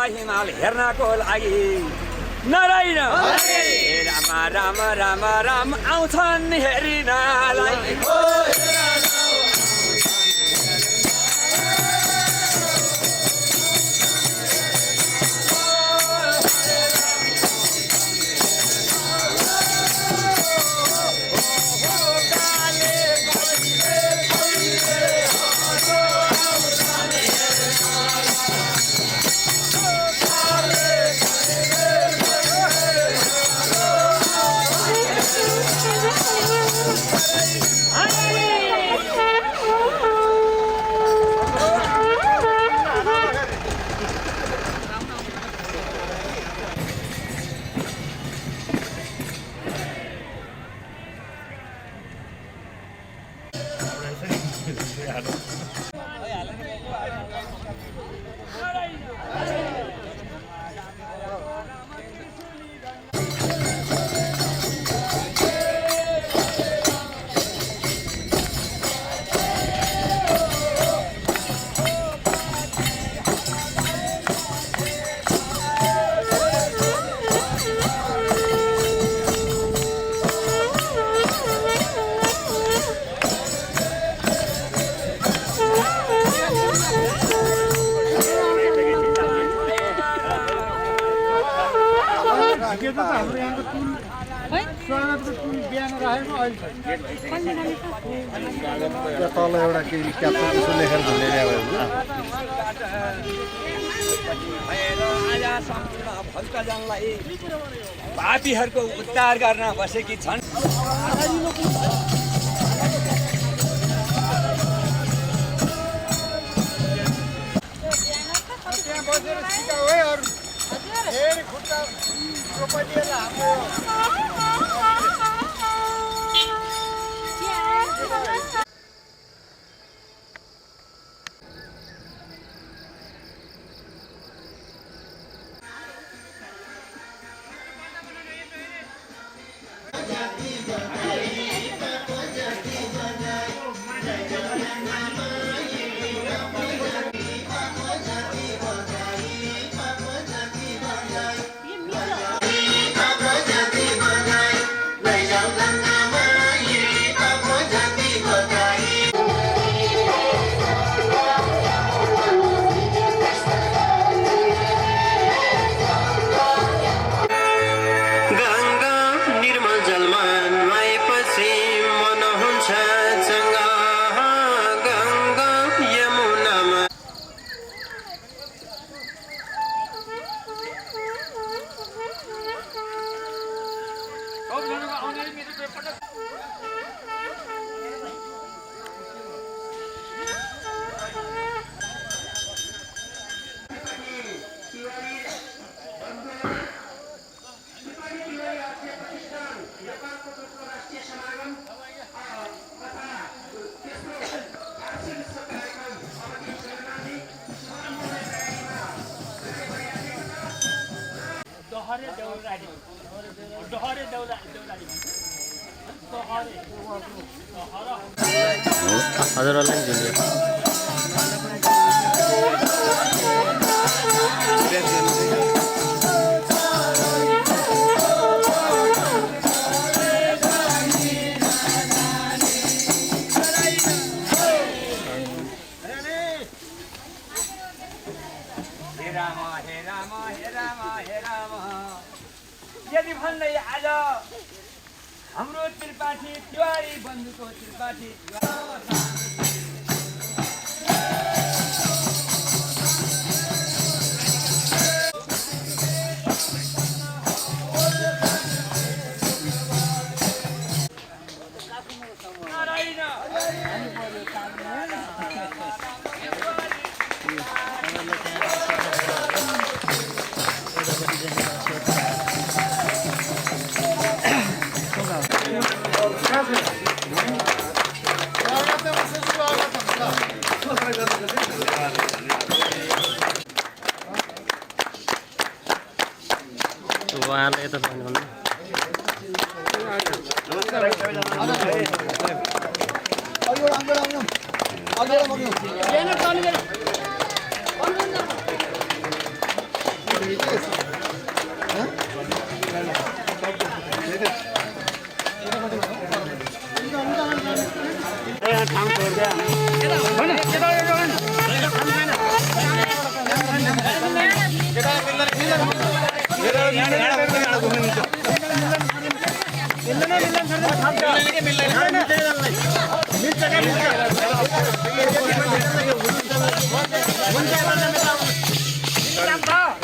हिमाल हेर्नको लागि नराइन राम राम राम राम आउँछन् हेरिनलाई तल एउटा केही क्याप्सन लेखेर भन्ने पापीहरूको उद्धार गर्न बसेकी छन् हजुरहरूलाई यदि भन्दै आज हाम्रो त्रिपाठी तिवारी बन्धुको त्रिपाठी उहाँले यता भन्नुहुन्छ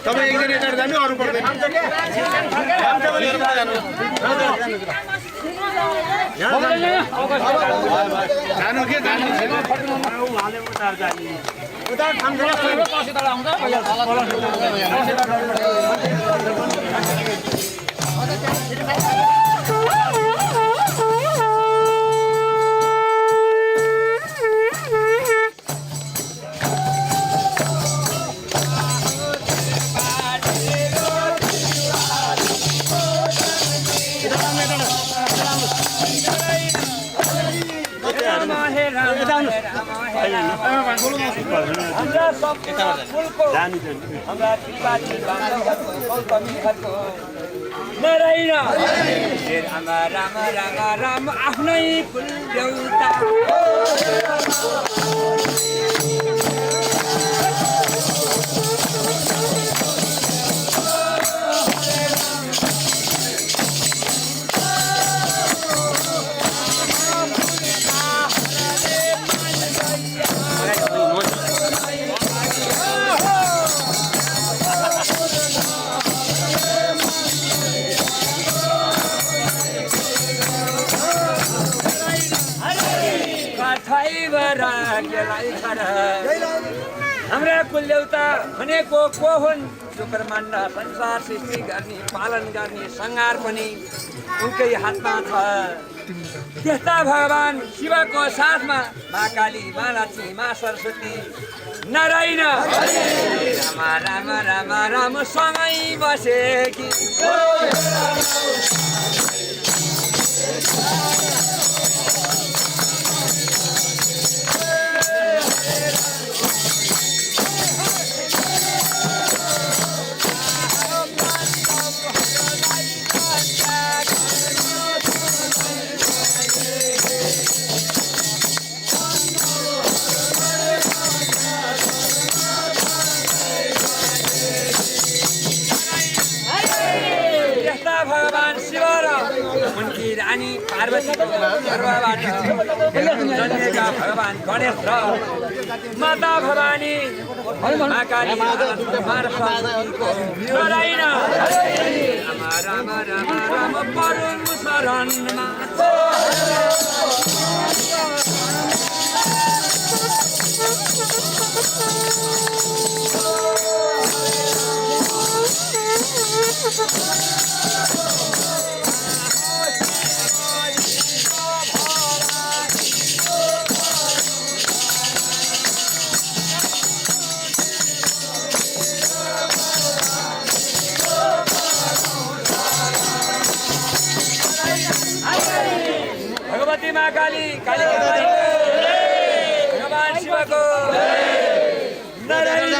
तपाईं एकजना एकाड जानु अरु पर्दैन जानु के जानु राम राम राम आफ्नै फुल देउता हाम्रा कुलदेउता भनेको को हुन् जो ब्रह्माण्ड संसार सृष्टि गर्ने पालन गर्ने संहार पनि उनकै हातमा छ त्यस्ता भगवान शिवको साथमा माँ काली माँ लक्ष्मी माँ सरस्वती नारायण राम राम राम राम सँगै बसेकी भगवान शिव र उनकी रानी पार्वतीको गर्भबाट जन्मेका भगवान गणेश र माता भवानी माँ काली माँ सरस्वतीको नारायण राम राम राम राम परम शरणमा भगवती माँ काली काली भगवान शिवको नारायण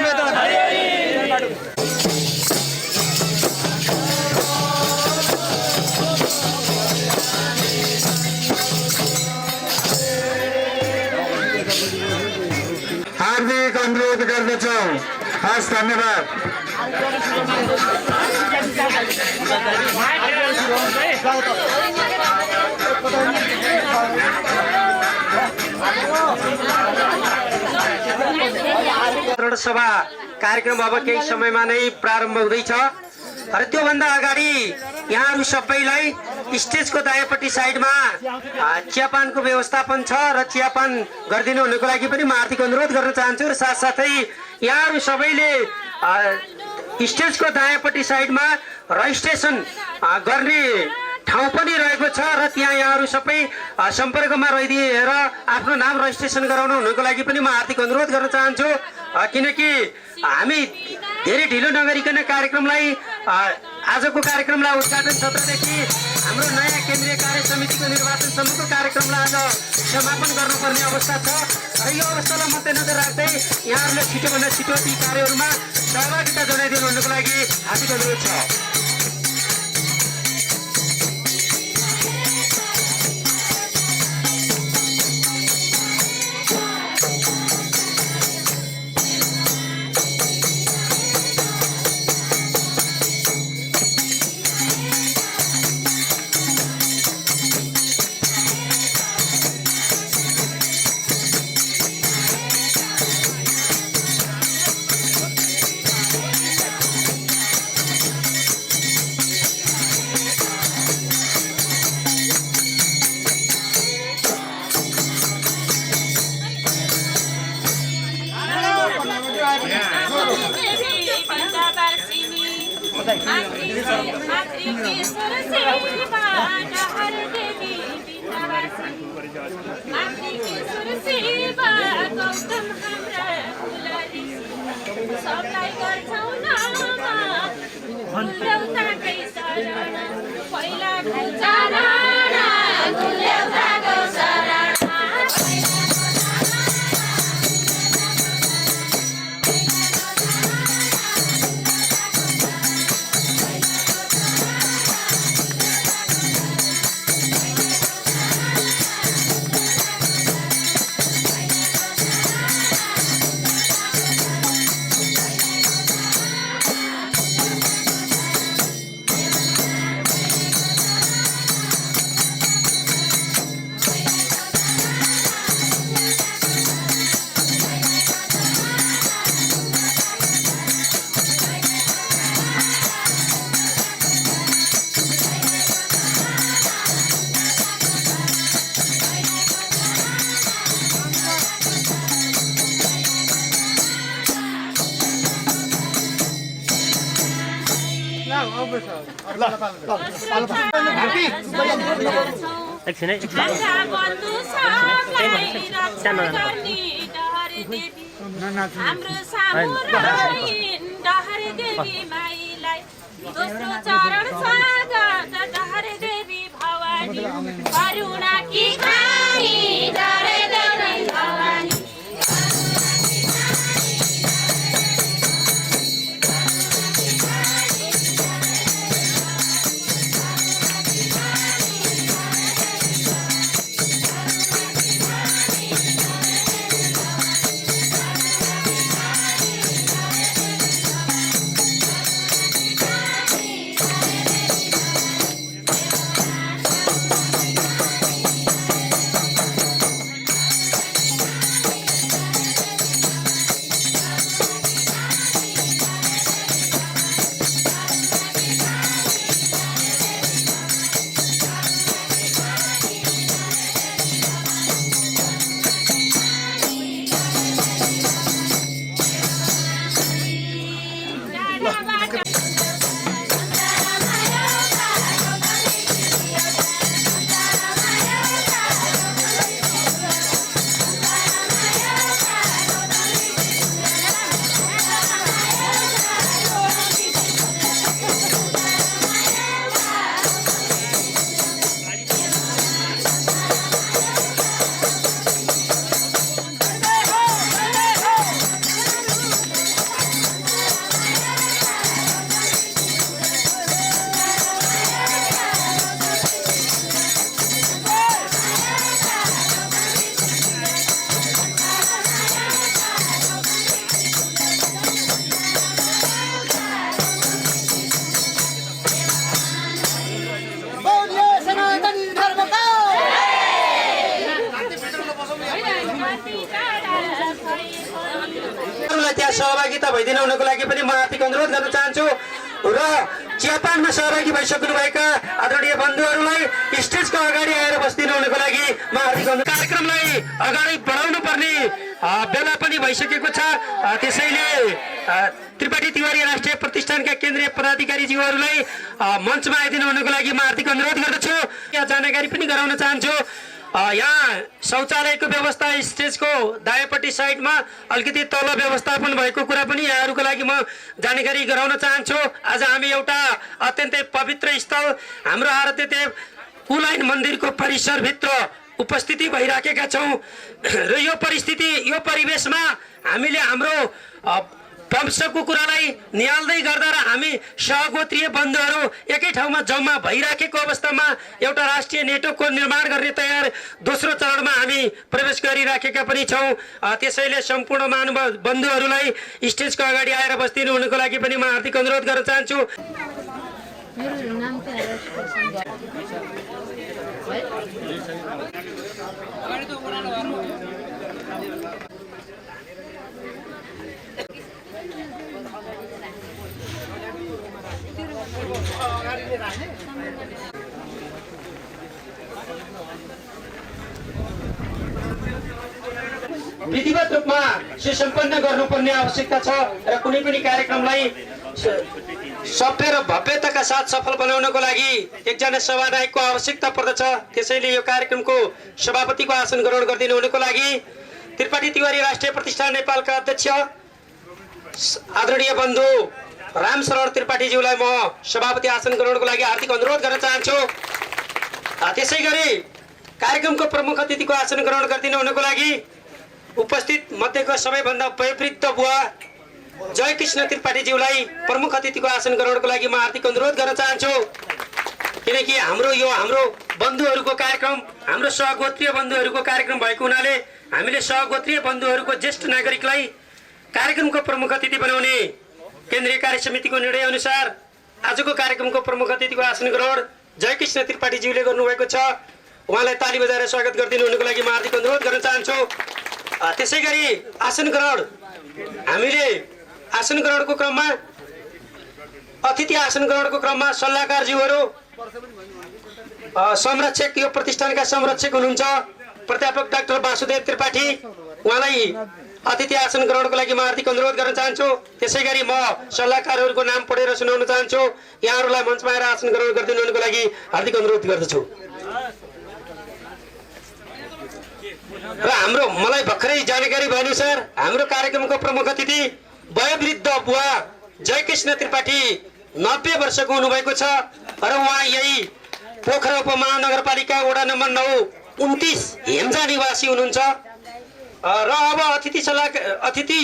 हार्दिक अनुरोध गर्दछौँ हस् धन्यवाद वितरण सभा कार्यक्रम अब केही समयमा नै प्रारम्भ हुँदैछ र त्योभन्दा अगाडि यहाँहरू सबैलाई स्टेजको दायाँपट्टि साइडमा चियापानको व्यवस्थापन छ र चियापान गरिदिनु हुनुको लागि पनि म हार्दिक अनुरोध गर्न चाहन्छु र साथसाथै यहाँहरू सबैले स्टेजको दायाँपट्टि साइडमा रजिस्ट्रेसन गर्ने ठाउँ पनि रहेको छ र त्यहाँ यहाँहरू सबै सम्पर्कमा रहिदिएर आफ्नो नाम रजिस्ट्रेसन गराउनु हुनुको लागि पनि म हार्दिक अनुरोध गर्न चाहन्छु किनकि हामी धेरै ढिलो नगरिकन कार्यक्रमलाई आजको कार्यक्रमलाई उद्घाटन सत्रदेखि हाम्रो नयाँ केन्द्रीय कार्य समितिको निर्वाचनसम्मको कार्यक्रमलाई आज समापन गर्नुपर्ने अवस्था छ र यो अवस्थालाई मध्यनजर राख्दै यहाँहरूले छिटोभन्दा छिटो ती कार्यहरूमा सहभागिता जनाइदिनु हुनुको लागि हार्दिक अनुरोध छ। एकछिन सहभागिता भइदिनु हुनको लागि पनि म हार्दिक अनुरोध गर्न चाहन्छु र चियापानमा सहभागी भइसक्नुभएका आदरणीय बन्धुहरूलाई स्टेजको अगाडि आएर बस्दिनु हुनको लागि म हार्दिक अनुरोध। कार्यक्रमलाई अगाडि बढाउनु पर्ने बेला पनि भइसकेको छ, त्यसैले त्रिपाठी तिवारी राष्ट्रिय प्रतिष्ठानका केन्द्रीय पदाधिकारीज्यूहरूलाई मञ्चमा आइदिनु हुनको लागि म हार्दिक अनुरोध गर्दछु। यहाँ जानकारी पनि गराउन चाहन्छु, यहाँ शौचालयको व्यवस्था स्टेजको दायाँपट्टि साइडमा अलिकति तल व्यवस्थापन भएको कुरा पनि यहाँहरूको लागि म जानकारी गराउन चाहन्छु। आज हामी एउटा अत्यन्तै पवित्र स्थल हाम्रो आराध्य देव कुलाइन मन्दिरको परिसरभित्र उपस्थिति भइराखेका छौँ र यो परिस्थिति यो परिवेशमा हामीले हाम्रो वंशको कुरालाई निहाल्दै गर्दा र हामी सहगोत्रीय बन्धुहरू एकै ठाउँमा जम्मा भइराखेको अवस्थामा एउटा राष्ट्रिय नेटवर्कको निर्माण गर्ने तयार दोस्रो चरणमा हामी प्रवेश गरिराखेका पनि छौँ। त्यसैले सम्पूर्ण महानुभाव बन्धुहरूलाई स्टेजको अगाडि आएर बस्दिनु हुनुको लागि पनि म हार्दिक अनुरोध गर्न चाहन्छु। मेरो नाम विधिवत रूपमा सुसम्पन्न गर्नुपर्ने आवश्यकता छ र कुनै पनि कार्यक्रमलाई सभ्य र भव्यताका साथ सफल बनाउनको लागि एकजना सभानायकको आवश्यकता पर्दछ। त्यसैले यो कार्यक्रमको सभापतिको आसन ग्रहण गरिदिनु हुनुको लागि त्रिपाठी तिवारी राष्ट्रिय प्रतिष्ठान नेपालका अध्यक्ष आदरणीय बन्धु राम शरण त्रिपाठीज्यूलाई म सभापति आसन ग्रहणको लागि हार्दिक अनुरोध गर्न चाहन्छु। त्यसै गरी कार्यक्रमको प्रमुख अतिथिको आसन ग्रहण गरिदिनु हुनुको लागि उपस्थित मध्येको सबैभन्दा वयोवृद्ध बुवा जयकृष्ण त्रिपाठीज्यूलाई प्रमुख अतिथिको आसन ग्रहणको लागि म हार्दिक अनुरोध गर्न चाहन्छु, किनकि हाम्रो बन्धुहरूको कार्यक्रम हाम्रो सहगोत्रीय बन्धुहरूको कार्यक्रम भएको हुनाले हामीले सहगोत्रीय बन्धुहरूको ज्येष्ठ नागरिकलाई कार्यक्रमको प्रमुख अतिथि बनाउने केन्द्रीय कार्य समितिको निर्णय अनुसार आजको कार्यक्रमको प्रमुख अतिथिको आसन ग्रहण जयकृष्ण त्रिपाठीज्यूले गर्नुभएको छ। उहाँलाई ताली बजाएर स्वागत गरिदिनु हुनुको लागि म हार्दिक अनुरोध गर्न चाहन्छु। त्यसै गरी आसन ग्रहण हामीले आसन ग्रहणको क्रममा अतिथि आसन ग्रहणको क्रममा सल्लाहकारज्यूहरू संरक्षक यो प्रतिष्ठानका संरक्षक हुनुहुन्छ प्राध्यापक डाक्टर वासुदेव त्रिपाठी, उहाँलाई अतिथि आसन ग्रहणको लागि म हार्दिक अनुरोध गर्न चाहन्छु। त्यसै गरी म सल्लाहकारहरूको नाम पढेर सुनाउन चाहन्छु, यहाँहरूलाई मञ्चमा आएर आसन ग्रहण गरिदिनु हुनुको लागि हार्दिक अनुरोध गर्दछु। र मलाई भर्खरै जानकारी भएअनुसार हाम्रो कार्यक्रमको प्रमुख अतिथि वयोवृद्ध बुवा जयकृष्ण त्रिपाठी 90 वर्षको हुनुभएको छ र उहाँ यही पोखरा उपमहानगरपालिका वडा नम्बर 9-29 हेम्जा निवासी हुनुहुन्छ। र अब अतिथि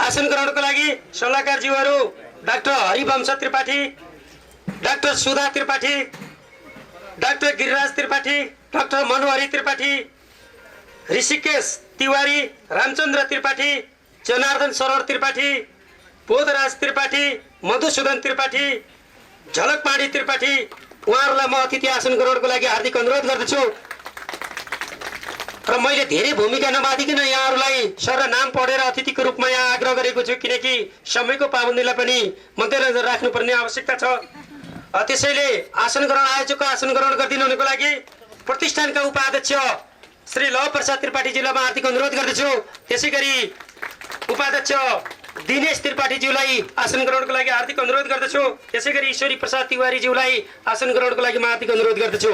आसन ग्रहणको लागि सल्लाहकारज्यूहरू डाक्टर हरिवंश त्रिपाठी, डाक्टर सुधा त्रिपाठी, डाक्टर गिरिराज त्रिपाठी, डाक्टर मनोहरी त्रिपाठी, ऋषिकेश तिवारी, रामचन्द्र त्रिपाठी, जनार्दन शरण त्रिपाठी, बोधराज त्रिपाठी, मधुसूदन त्रिपाठी, झलकपाणी त्रिपाठी, उहाँहरूलाई म अतिथि आसन ग्रहणको लागि हार्दिक अनुरोध गर्दछु। र मैले धेरै भूमिका नबाधिकन यहाँहरूलाई सर नाम पढेर अतिथिको रूपमा यहाँ आग्रह गरेको छु, किनकि समयको पाबन्दीलाई पनि मध्यनजर राख्नुपर्ने आवश्यकता छ। त्यसैले आसन ग्रहण आयोजकको आसन ग्रहण गरिदिनु हुनुको लागि प्रतिष्ठानका उपाध्यक्ष श्री लव प्रसाद त्रिपाठीज्यूलाई म हार्दिक अनुरोध गर्दछु। त्यसै गरी उपाध्यक्ष दिनेश त्रिपाठीज्यूलाई आसन ग्रहणको लागि हार्दिक अनुरोध गर्दछु। त्यसै गरी ईश्वरी प्रसाद तिवारीज्यूलाई आसन ग्रहणको लागि म हार्दिक अनुरोध गर्दछु।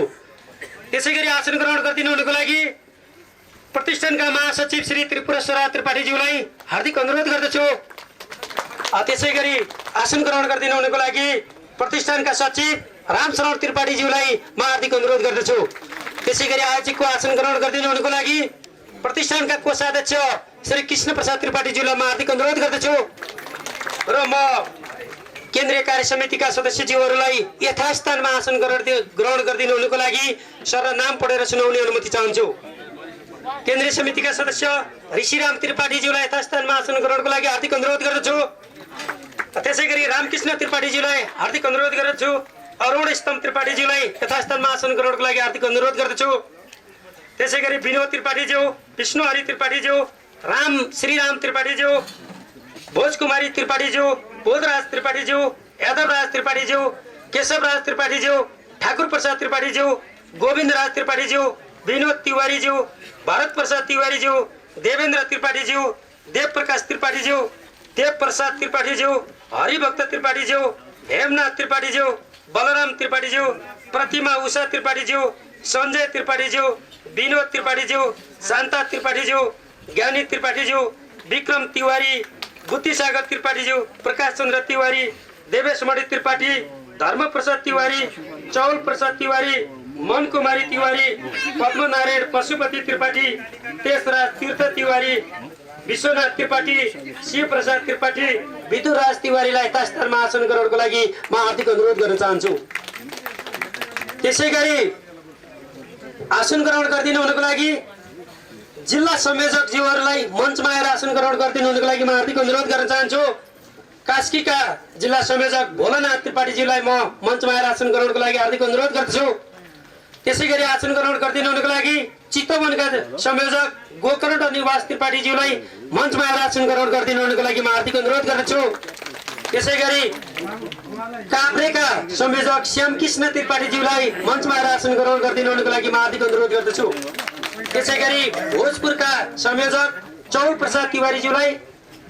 त्यसै गरी आसन ग्रहण गरिदिनु हुनुको लागि प्रतिष्ठानका महासचिव श्री त्रिपुरेश्वर त्रिपाठीज्यूलाई हार्दिक अनुरोध गर्दछु। त्यसै गरी आसन ग्रहण गरिदिनु हुनुको लागि प्रतिष्ठानका सचिव रामशरण त्रिपाठीज्यूलाई म हार्दिक अनुरोध गर्दछु। त्यसै गरी आयोजकको आसन ग्रहण गरिदिनु हुनुको लागि प्रतिष्ठानका कोषाध्यक्ष श्री कृष्ण प्रसाद त्रिपाठीज्यूलाई म हार्दिक अनुरोध गर्दछु। र म केन्द्रीय कार्य समितिका सदस्यज्यूहरूलाई यथास्थानमा आसन ग्रहण गरिदिनु हुनुको लागि सर नाम पढेर सुनाउने अनुमति चाहन्छु। केन्द्रीय समितिका सदस्य ऋषिराम त्रिपाठीज्यूलाई यथास्थानमा आसन ग्रहणको लागि हार्दिक अनुरोध गर्दछु। त्यसै गरी रामकृष्ण त्रिपाठीज्यूलाई हार्दिक अनुरोध गर्दछु। अरुण स्तम्भ त्रिपाठीज्यूलाई यथास्थानमा आसन ग्रहणको लागि हार्दिक अनुरोध गर्दछु। त्यसै गरी विनोद त्रिपाठीज्यू, विष्णुहरि त्रिपाठीज्यू, श्रीराम त्रिपाठीज्यू, भोजकुमारी त्रिपाठीज्यू, बोधराज त्रिपाठीज्यू, यादवराज त्रिपाठीज्यू, केशवराज त्रिपाठीज्यू, ठाकुर प्रसाद त्रिपाठीज्यू, गोविन्दराज त्रिपाठीज्यू, विनोद तिवारीज्यू, भरत प्रसाद तिवारीज्यू, देवेन्द्र त्रिपाठीज्यू, देव प्रकाश त्रिपाठीज्यू, देव प्रसाद त्रिपाठीज्यू, हरिभक्त त्रिपाठीज्यू, हेमनाथ त्रिपाठीज्यू, बलराम त्रिपाठीज्यू, प्रतिमा उषा त्रिपाठीज्यू, संजय त्रिपाठीज्यू, विनोद त्रिपाठीज्यू, शान्ता त्रिपाठीज्यू, ज्ञानी त्रिपाठीज्यू, विक्रम तिवारी, बुद्धिसागर त्रिपाठीज्यू, प्रकाश चन्द्र तिवारी, देवेश मणि त्रिपाठी, धर्म प्रसाद तिवारी, चौल प्रसाद तिवारी, मन कुमारी तिवारी, पद्मनारायण पशुपति त्रिपाठी, तेजराज तीर्थ तिवारी, विश्वनाथ त्रिपाठी, शिव प्रसाद त्रिपाठी, विदुराज तिवारीलाई यथास्थानमा आसन गराउनको लागि म हार्दिक अनुरोध गर्न चाहन्छु। त्यसै गरी आसन ग्रहण गरिदिनु हुनको लागि जिल्ला संयोजकज्यूहरूलाई मञ्चमा आएर आसन ग्रहण गरिदिनु हुनको लागि म हार्दिक अनुरोध गर्न चाहन्छु। कास्कीका जिल्ला संयोजक भोलानाथ त्रिपाठीज्यूलाई म मञ्चमा आएर आसन ग्रहणको लागि हार्दिक अनुरोध गर्दछु। त्यसै गरी आसन ग्रहण गरिदिनु हुनको लागि चितवनका संयोजक गोकर्ण निवास त्रिपाठीज्यूलाई मञ्चमा आएर आसन ग्रहण गरिदिनु हुनको लागि म हार्दिक अनुरोध गर्दछु। त्यसै गरी काभ्रेका संयोजक श्यामकृष्ण त्रिपाठीज्यूलाई मञ्चमा आएर आसन ग्रहण गरिदिनु हुनको लागि म हार्दिक अनुरोध गर्दछु। त्यसै गरी भोजपुरका संयोजक चौल प्रसाद तिवारीज्यूलाई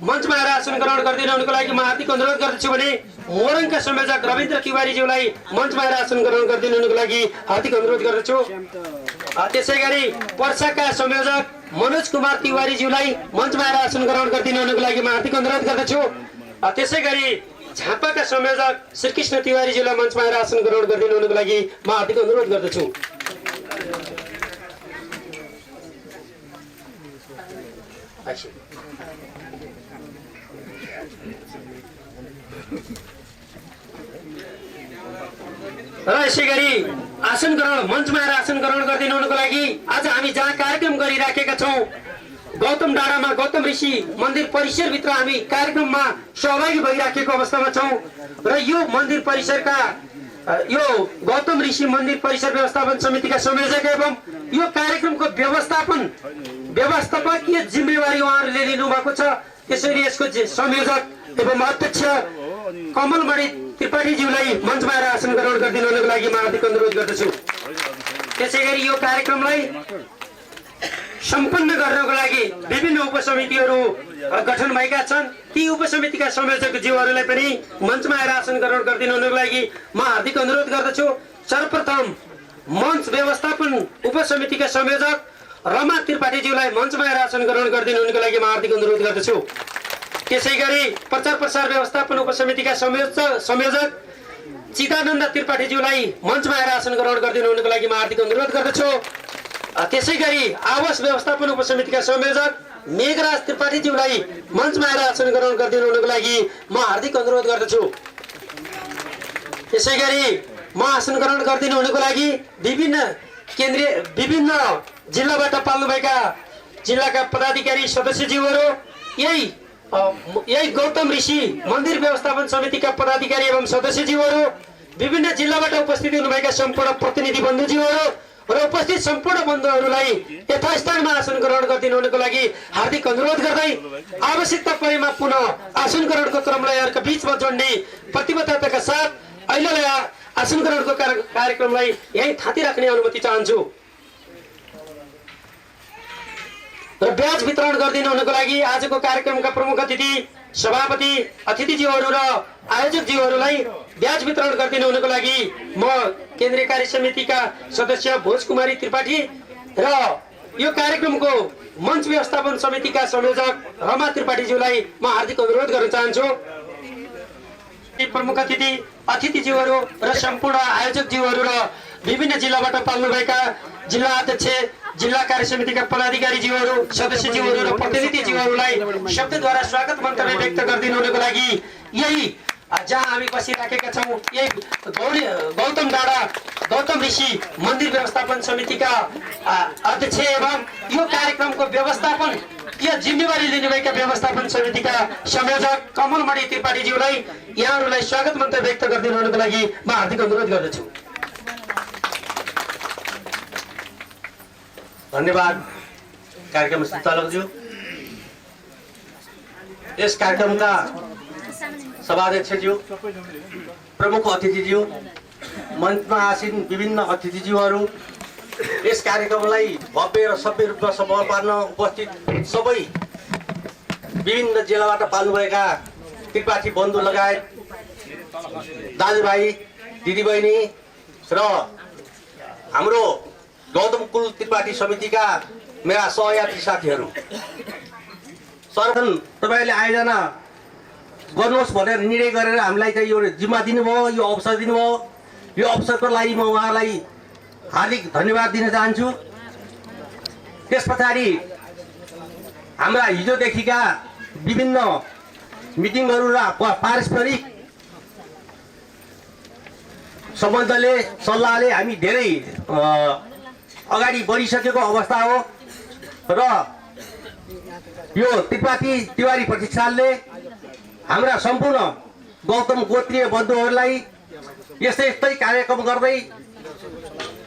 मञ्चमा आएर आसन ग्रहण गरिदिनु हुनको लागि म हार्दिक अनुरोध गर्दछु भने मोरङका संयोजक रविन्द्र तिवारीज्यूलाई मञ्चमा आएर आसन ग्रहण गरिदिनु हुनको लागि हार्दिक अनुरोध गर्दछु। त्यसै गरी पर्साका संयोजक मनोज कुमार तिवारीज्यूलाई मञ्चमा आएर आसन ग्रहण गरिदिनु हुनको लागि म हार्दिक अनुरोध गर्दछु। त्यसै गरी झापाका संयोजक श्रीकृष्ण तिवारीज्यूलाई मञ्चमा आएर आसन ग्रहण गरिदिनु हुनको लागि म हार्दिक अनुरोध गर्दछु। र यसै गरी आसन ग्रहण मञ्चमा आएर आसन ग्रहण गरिदिनु हुनको लागि आज हामी जहाँ कार्यक्रम गरिराखेका छौँ गौतम डाँडामा गौतम ऋषि मन्दिर परिसरभित्र हामी कार्यक्रममा सहभागी भइराखेको अवस्थामा छौँ र यो मन्दिर परिसरका यो गौतम ऋषि मन्दिर परिसर व्यवस्थापन समितिका संयोजक एवं यो कार्यक्रमको व्यवस्थापकीय जिम्मेवारी उहाँहरूले लिनुभएको छ। त्यसैले यसको संयोजक एवं अध्यक्ष कमलमणि त्रिपाठीज्यूलाई मञ्चमा आएर आसन ग्रहण गरिदिनु हुनको लागि म हार्दिक अनुरोध गर्दछु। त्यसै गरी यो कार्यक्रमलाई सम्पन्न गर्नको लागि विभिन्न उपसमितिहरू गठन भएका छन्। ती उपसमितिका संयोजकज्यूहरूलाई पनि मञ्चमा आएर आसन ग्रहण गरिदिनु हुनको लागि म हार्दिक अनुरोध गर्दछु। सर्वप्रथम मञ्च व्यवस्थापन उपसमितिका संयोजक रमा त्रिपाठीज्यूलाई मञ्चमा आएर आसन ग्रहण गरिदिनु हुनको लागि म हार्दिक अनुरोध गर्दछु। त्यसै गरी प्रचार प्रसार व्यवस्थापन उपसमितिका संयोजक चिदानन्द त्रिपाठीज्यूलाई मञ्चमा आएर आसन ग्रहण गरिदिनु हुनको लागि म हार्दिक अनुरोध गर्दछु। त्यसै गरी आवास व्यवस्थापन उपसमितिका संयोजक मेघराज त्रिपाठीज्यूलाई मञ्चमा आएर आसन ग्रहण गरिदिनु हुनको लागि म हार्दिक अनुरोध गर्दछु। त्यसै गरी म आसन ग्रहण गरिदिनु हुनको लागि विभिन्न जिल्लाबाट पाल्नुभएका जिल्लाका पदाधिकारी सदस्यज्यूहरू यही गौतम ऋषि मन्दिर व्यवस्थापन समितिका पदाधिकारी एवं सदस्यज्यूहरू विभिन्न जिल्लाबाट उपस्थित हुनुभएका सम्पूर्ण प्रतिनिधि बन्धुज्यूहरू र उपस्थित सम्पूर्ण बन्धुहरूलाई यथास्थानमा आसन ग्रहण गरिदिनु हुनको लागि हार्दिक अनुरोध गर्दै आवश्यकता परेमा पुनः आसन ग्रहणको क्रमलाई अर्को बीचमा जोड्ने प्रतिबद्धताका साथ अहिलेलाई आसन ग्रहणको कार्यक्रमलाई यही थाती राख्ने अनुमति चाहन्छु। र ब्याज वितरण गरिदिनु हुनको लागि आजको कार्यक्रमका प्रमुख अतिथि सभापति अतिथिज्यूहरू र आयोजकज्यूहरूलाई ब्याज वितरण गरिदिनु हुनको लागि म केन्द्रीय कार्य समितिका सदस्य भोजकुमारी त्रिपाठी र यो कार्यक्रमको मञ्च व्यवस्थापन समितिका संयोजक रमा त्रिपाठीज्यूलाई म हार्दिक अनुरोध गर्न चाहन्छु। प्रमुख अतिथिज्यूहरू र सम्पूर्ण आयोजकज्यूहरू र विभिन्न जिल्लाबाट पाल्नुभएका जिल्ला अध्यक्ष जिल्ला कार्य समितिका पदाधिकारीज्यूहरू सदस्यज्यूहरू र प्रतिनिधिज्यूहरूलाई शब्दद्वारा स्वागत मन्तव्य व्यक्त गरिदिनु हुनको लागि यही जहाँ हामी बसिराखेका छौँ यही गौतम डाँडा गौतम ऋषि मन्दिर व्यवस्थापन समितिका अध्यक्ष एवं यो कार्यक्रमको व्यवस्थापन यो जिम्मेवारी लिनुभएका व्यवस्थापन समितिका संयोजक कमलमणि त्रिपाठीज्यूलाई यहाँहरूलाई स्वागत मन्तव्य व्यक्त गरिदिनु हुनको लागि म हार्दिक अनुरोध गर्दछु। धन्यवाद कार्यक्रम सञ्चालकज्यू। यस कार्यक्रमका सभाध्यक्षज्यू, प्रमुख अतिथिज्यू, मञ्चमा आसीन विभिन्न अतिथिज्यूहरू, यस कार्यक्रमलाई भव्य र सभ्य रूपमा सम्पन्न पार्न उपस्थित सबै विभिन्न जिल्लाबाट पाल्नुभएका त्रिपाठी बन्धु लगायत दाजुभाइ, दिदीबहिनी र हाम्रो गौतम कुल त्रिपाठी समितिका मेरा सहयात्री साथीहरू, सर्वप्रथम तपाईँले आयोजना गर्नुहोस् भनेर निर्णय गरेर हामीलाई चाहिँ यो जिम्मा दिनुभयो, यो अवसर दिनुभयो। यो अवसरको लागि म उहाँलाई हार्दिक धन्यवाद दिन चाहन्छु। त्यस पछाडि हाम्रा हिजोदेखिका विभिन्न मिटिङहरू र पारस्परिक सम्बन्धले सल्लाहले हामी धेरै अगाडि बढिसकेको अवस्था हो र यो त्रिपाठी तिवारी प्रतिष्ठानले हाम्रा सम्पूर्ण गौतम गोत्रीय बन्धुहरूलाई यस्तै यस्तै कार्यक्रम गर्दै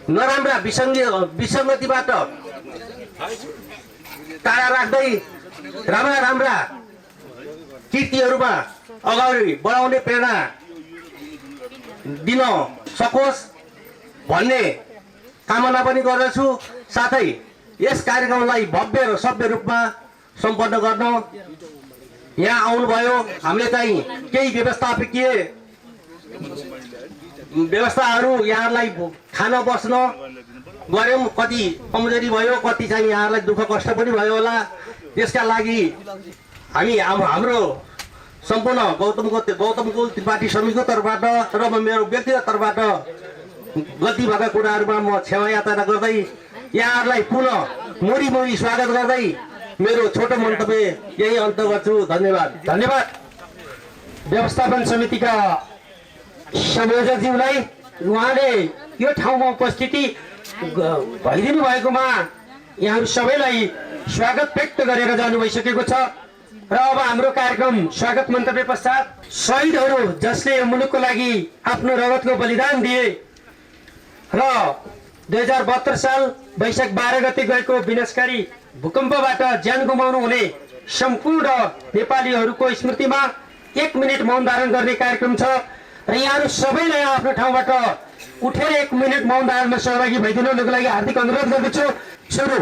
नराम्रा विसङ्गतिबाट टाढा राख्दै राम्रा कृतिहरूमा अगाडि बढाउने प्रेरणा दिन सकोस् भन्ने कामना पनि गर्दछु। साथै यस कार्यक्रमलाई भव्य र सभ्य रूपमा सम्पन्न गर्न यहाँ आउनुभयो। हामीले चाहिँ केही व्यवस्थापकीय व्यवस्थाहरू यहाँलाई खान बस्न गऱ्यौँ, कति कमजोरी भयो, कति चाहिँ यहाँलाई दुःख कष्ट पनि भयो होला। त्यसका लागि हामी हाम्रो सम्पूर्ण गौतम कुल त्रिपाठी समितिको तर्फबाट र मेरो व्यक्तिगत तर्फबाट गल्ती भएका कुराहरूमा म क्षमा याचना गर्दै यहाँहरूलाई पुनः मोरी स्वागत गर्दै मेरो छोटो मन्तव्य यही अन्त गर्छु। धन्यवाद। व्यवस्थापन समितिका संयोजकज्यूलाई उहाँले यो ठाउँमा उपस्थिति भइदिनु भएकोमा यहाँहरू सबैलाई स्वागत व्यक्त गरेर जानु भइसकेको छ र अब हाम्रो कार्यक्रम स्वागत मन्तव्य पश्चात शहीदहरू जसले मुलुकको लागि आफ्नो रगतको बलिदान दिए र 2072 साल वैशाख 12 गते गएको विनाशकारी भूकम्पबाट ज्यान गुमाउनु हुने सम्पूर्ण नेपालीहरूको स्मृतिमा 1 मिनेट मौन धारण गर्ने कार्यक्रम छ र यहाँहरू सबैलाई आफ्नो ठाउँबाट उठेर 1 मिनेट मौन धारणमा सहभागी भइदिनुको लागि हार्दिक अनुरोध गर्दछु। सुरु।